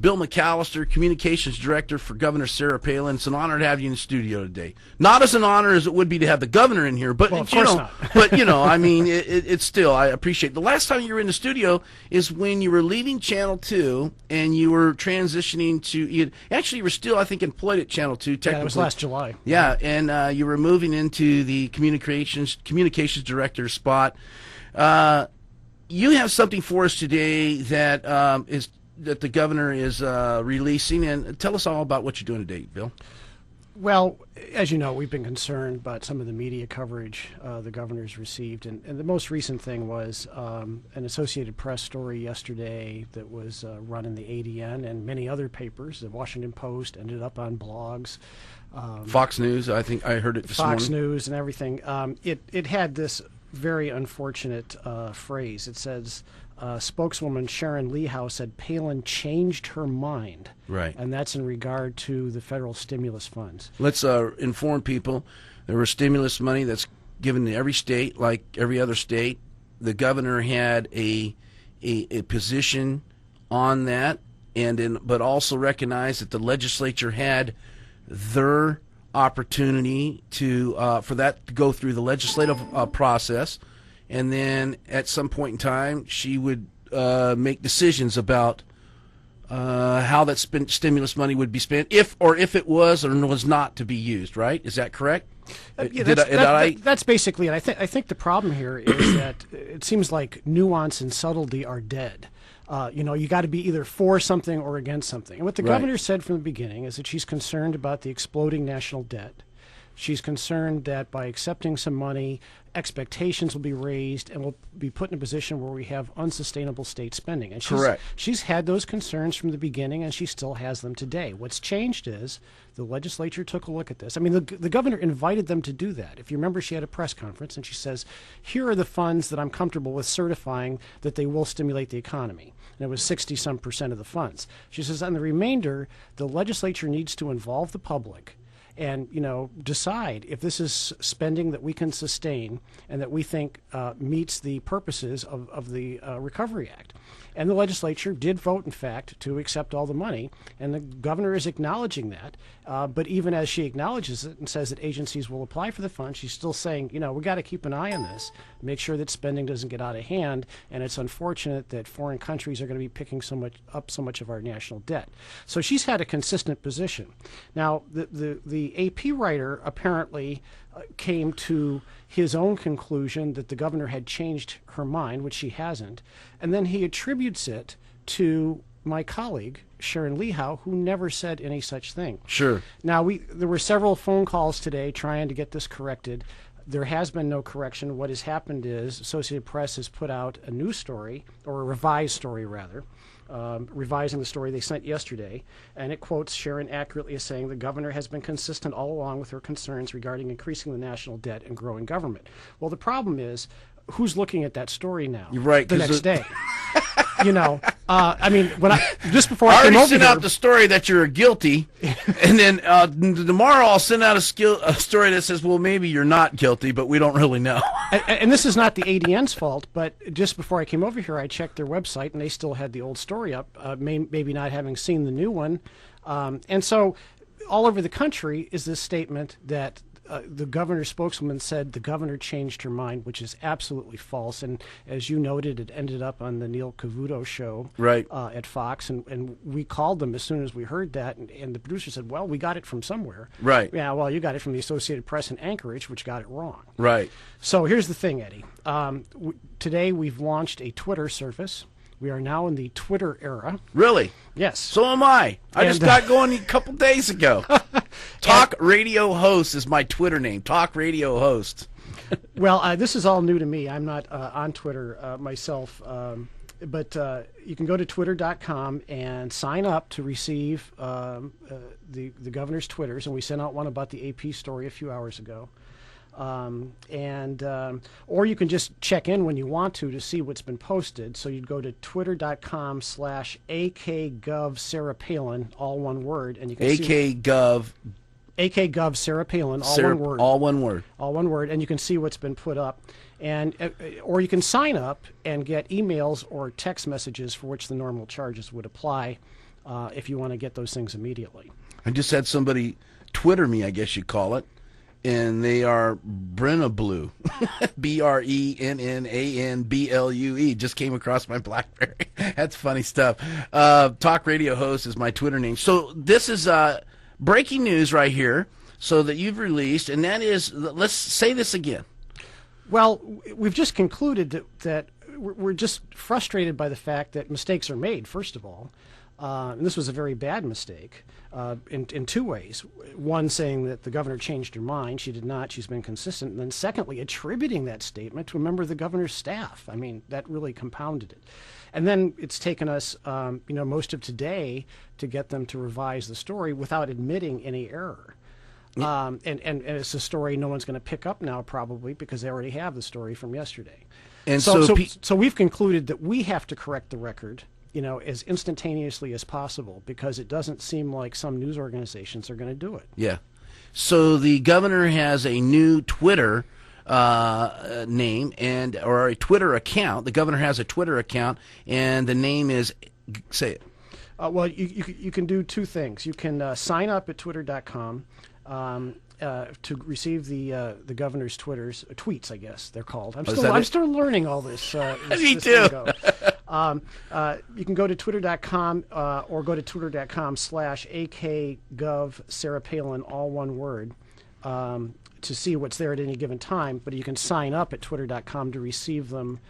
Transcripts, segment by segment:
Bill McAllister, Communications Director for Governor Sarah Palin. It's an honor to have you in the studio today. Not as an honor as it would be to have the governor in here, but well, of course not. But I mean, it's still, I appreciate it. The last time you were in the studio is when you were leaving Channel 2 and you were transitioning to, you were still, I think, employed at Channel 2. Technically. Yeah, it was last July. Yeah, and you were moving into the communications director spot. You have something for us today that that the governor is releasing, and tell us all about what you're doing today, Bill. Well, as you know, we've been concerned about some of the media coverage the governor's received, and the most recent thing was an Associated Press story yesterday that was run in the ADN and many other papers. The Washington Post ended up on blogs. Fox News, I think I heard it this morning. Fox News and everything. It had this very unfortunate phrase. It says, spokeswoman Sharon Lehow said Palin changed her mind. Right. And that's in regard to the federal stimulus funds. Let's inform people there was stimulus money that's given to every state, like every other state. The governor had a position on that, but also recognized that the legislature had their opportunity to for that to go through the legislative process, and then at some point in time she would make decisions about how that stimulus money would be spent, if it was or was not to be used. Right? Is that correct? That's basically it. I think the problem here is that it seems like nuance and subtlety are dead. You got to be either for something or against something. And what the governor said from the beginning is that she's concerned about the exploding national debt. She's concerned that by accepting some money, expectations will be raised and we'll be put in a position where we have unsustainable state spending. And she's had those concerns from the beginning, and she still has them today. What's changed is the legislature took a look at this. I mean, the governor invited them to do that. If you remember, she had a press conference and she says, here are the funds that I'm comfortable with certifying that they will stimulate the economy. And it was 60-some% of the funds. She says, on the remainder, the legislature needs to involve the public and decide if this is spending that we can sustain and that we think meets the purposes of the Recovery Act. And the legislature did vote, in fact, to accept all the money, and the governor is acknowledging that. But even as she acknowledges it and says that agencies will apply for the funds, she's still saying, we got to keep an eye on this, make sure that spending doesn't get out of hand. And it's unfortunate that foreign countries are going to be picking so much of our national debt. So she's had a consistent position. Now, the AP writer apparently came to his own conclusion that the governor had changed her mind, which she hasn't, and then he attributes it to my colleague, Sharon Lehow, who never said any such thing. Sure. Now, there were several phone calls today trying to get this corrected. There has been no correction. What has happened is Associated Press has put out a new story, or a revised story, rather, revising the story they sent yesterday, and it quotes Sharon accurately as saying the governor has been consistent all along with her concerns regarding increasing the national debt and growing government. Well, the problem is, who's looking at that story now? You're right. The next day. I mean, just before I came over already sent here, out the story that you're guilty, and then tomorrow I'll send out a story that says, well, maybe you're not guilty, but we don't really know. and this is not the ADN's fault, but just before I came over here, I checked their website, and they still had the old story up, maybe not having seen the new one. And so all over the country is this statement that the governor's spokeswoman said the governor changed her mind, which is absolutely false. And as you noted, it ended up on the Neil Cavuto show at Fox. And we called them as soon as we heard that. And the producer said, well, we got it from somewhere. Right. Yeah, well, you got it from the Associated Press in Anchorage, which got it wrong. Right. So here's the thing, Eddie. Today we've launched a Twitter service. We are now in the Twitter era. Really? Yes. So am I. I just got going a couple days ago. Talk Radio Host is my Twitter name. Talk Radio Host. Well, this is all new to me. I'm not on Twitter myself. But you can go to twitter.com and sign up to receive the governor's Twitters. And we sent out one about the AP story a few hours ago. Or you can just check in when you want to see what's been posted. So you'd go to twitter.com/akgov Sarah Palin, all one word, and you can akgov Sarah Palin, all one word. All one word. All one word, and you can see what's been put up. And or you can sign up and get emails or text messages for which the normal charges would apply. if you want to get those things immediately. I just had somebody Twitter me, I guess you call it, and they are Brennablue, BRENNANBLUE. Just came across my BlackBerry. That's funny stuff. Talk radio host is my Twitter name. So this is breaking news right here, so that you've released, and that is, let's say this again. Well, we've just concluded that we're just frustrated by the fact that mistakes are made, first of all. And this was a very bad mistake in two ways. One, saying that the governor changed her mind. She did not. She's been consistent. And then secondly, attributing that statement to a member of the governor's staff. I mean, that really compounded it. And then it's taken us, most of today to get them to revise the story without admitting any error. And it's a story no one's going to pick up now, probably, because they already have the story from yesterday. And so we've concluded that we have to correct the record, as instantaneously as possible, because it doesn't seem like some news organizations are going to do it. Yeah. So the governor has a new Twitter name or a Twitter account. The governor has a Twitter account, and the name is, say it. Well, you can do two things. You can sign up at twitter.com. To receive the governor's tweets, I guess they're called. I'm still learning all this. Me too. You can go to twitter.com or go to twitter.com/akgov Sarah Palin, all one word, to see what's there at any given time. But you can sign up at twitter.com to receive them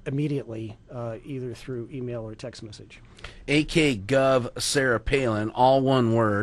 immediately, either through email or text message. akgov Sarah Palin, all one word.